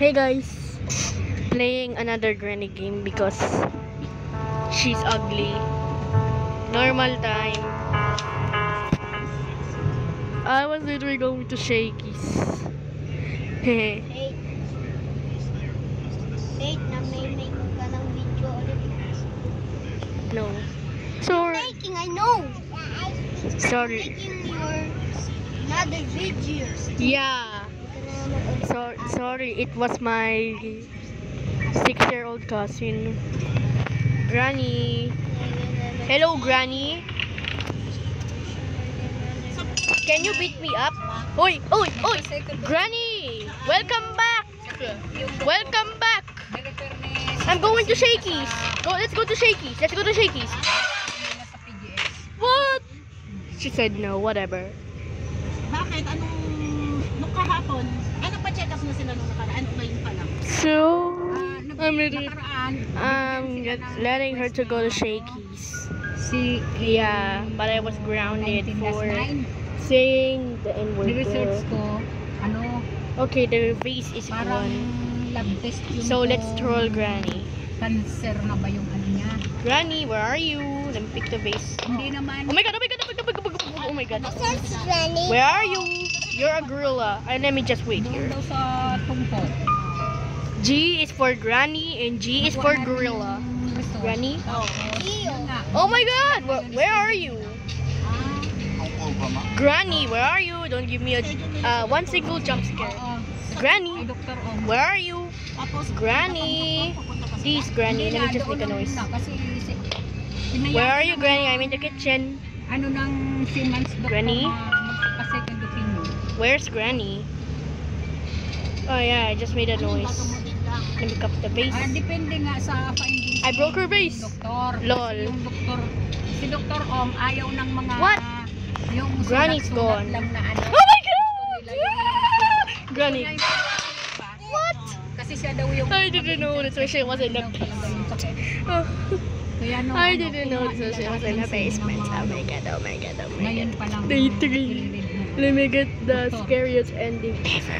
Hey guys, playing another granny game because she's ugly. Normal time. I was literally going to shakies. Hehe. Wait, na-make ka ng video ulit. No. Sorry. Making, I know. Sorry. Making your another video. Yeah. Sorry, it was my 6-year-old cousin. Granny. Hello, Granny. Can you beat me up? Oi, oi, oi! Granny! Welcome back! Welcome back! I'm going to Shakey's. Let's go to Shakey's. Let's go to Shakey's. What? She said no, whatever. Bakit? Nung kahapon, ano pa check up na sila nung nakaraan? O ngayon pa lang? So, I'm letting her to go to Shakey's. Yeah, but I was grounded for saying the N-word. Research ko, Okay, the face is parang one. lab test yung So let's troll Granny. cancer na ba yung niya? Granny, where are you? Let me pick the vase. Hindi naman. Oh my god, oh my god, oh my god, oh my god, oh my god. That's Granny. Where are you? You're a gorilla. And let me just wait Doon here. daw sa tungkol. G is for Granny and G is for gorilla. Granny? Oh. Oh my god, where are you? Granny, where are you? Don't give me a one single jump scare. Granny, Dr. Ong. where are you? Tapos, Granny, please, Granny, let me just make a noise. Kasi, Where are you, Granny? I'm in the kitchen. Ano nang si Mans Dr. Granny? Magpapasecond opinion. Where's Granny? Oh yeah, I just made a noise. Let me cup the vase. Depende nga sa findings. I broke her vase. Doktor. Lol. Kasi yung doktor, si Dr. Ong ayaw ng mga What? yung Granny's sulat-sulat gone. lang na Oh my god! Granny. What? Kasi siya daw yung I didn't know this she was in the Oh. Kaya no, I didn't know this she was in the basement. Oh my god, oh my god, oh my Ngayon god. pa lang. Day 3. Let me get the scariest ending ever.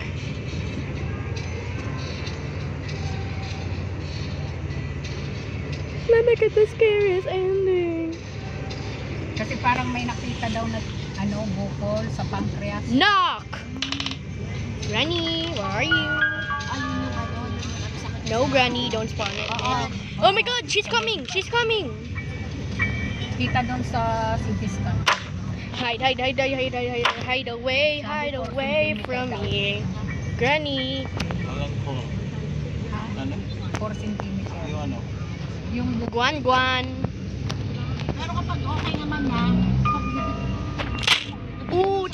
Let me get the scariest ending. Kasi parang may nakita daw na bukol sa pancreas. Knock! Granny, where are you? No, Granny, don't spawn it. Oh my god, she's coming! She's coming! Kita doon sa CT scan. Hide away from me. Granny. Alam ko. Ano? 4 cm. Yung ano? Yung Guan Guan. pero kapag okay naman na, Ooh!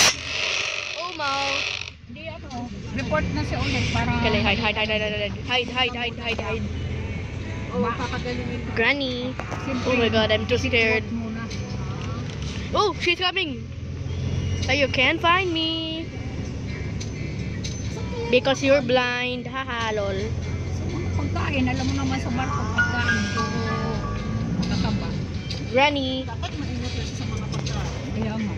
Oh mau. hindi report na siya ulit para Okay, hide. makakagalingin. Granny. Oh my god, I'm too scared. Muna. Oh, she's coming. So you can't find me. Because you're blind. Haha, lol. Pagkain, alam mo naman sa barko, pagkain, puro kakaba. Granny. Dapat maingat na siya sa mga pagkain. Kaya nga.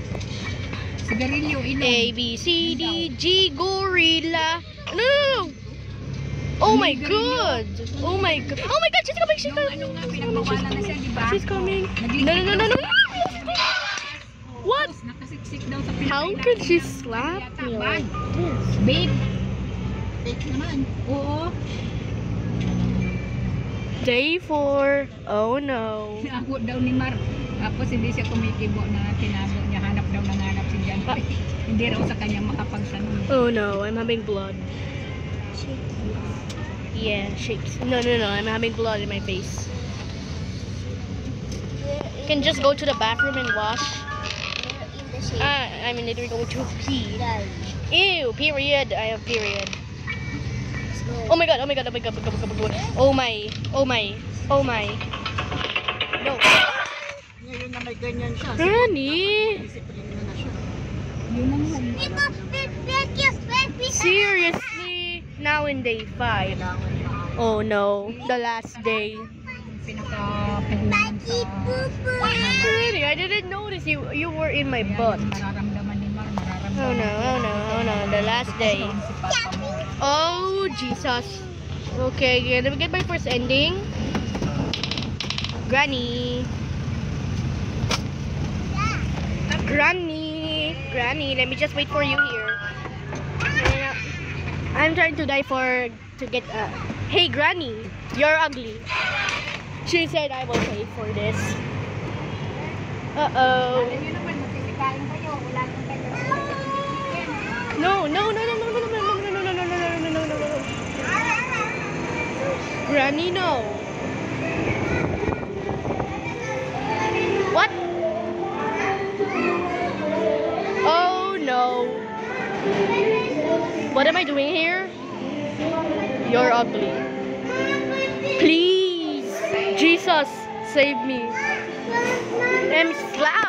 Sigarilyo, inom. A, B, C, D, G, gorilla. No! Oh my god! Oh my god! Oh my god! She's coming! She's coming! Ano nga, pinagbawalan na siya, di ba? She's coming! Naglilig No! daw. What? Nakasiksik daw sa pinakain How natin. could she slap me like this? Babe. Babe naman. Oo. Day 4. Oh no. Naabot daw ni Mar. Tapos hindi siya kumikibo na tinago niya. Hanap daw ng hanap si Jan. Hindi raw sa kanya makapagsanong. Oh no, I'm having blood. Yeah, shakes. No, I'm having blood in my face. Can just go to the bathroom and wash. I'm literally going to pee. Ew, period. I have period. Oh my god. Oh my. No. Ngayon na may ganyan siya. Granny. Disiplina na siya. Yun ang Seriously? Now in day 5. Oh no, the last day. pinaka-pahingan sa Really, I didn't notice you were in my butt. Mararamdaman ni Mar, mararamdaman. Oh no, the last day. Si Papa mo. Oh Jesus. Okay, let me get my first ending. Granny. Granny, let me just wait for you here. And, I'm trying to die to get hey Granny, you're ugly. She said I will pay for this. Uh-oh. Alam niyo naman, magsisikain kayo. Wala nang kayo. No. Granny, no. What? Oh no. What am I doing here? You're ugly. Please, Jesus, save me. I'm slapped.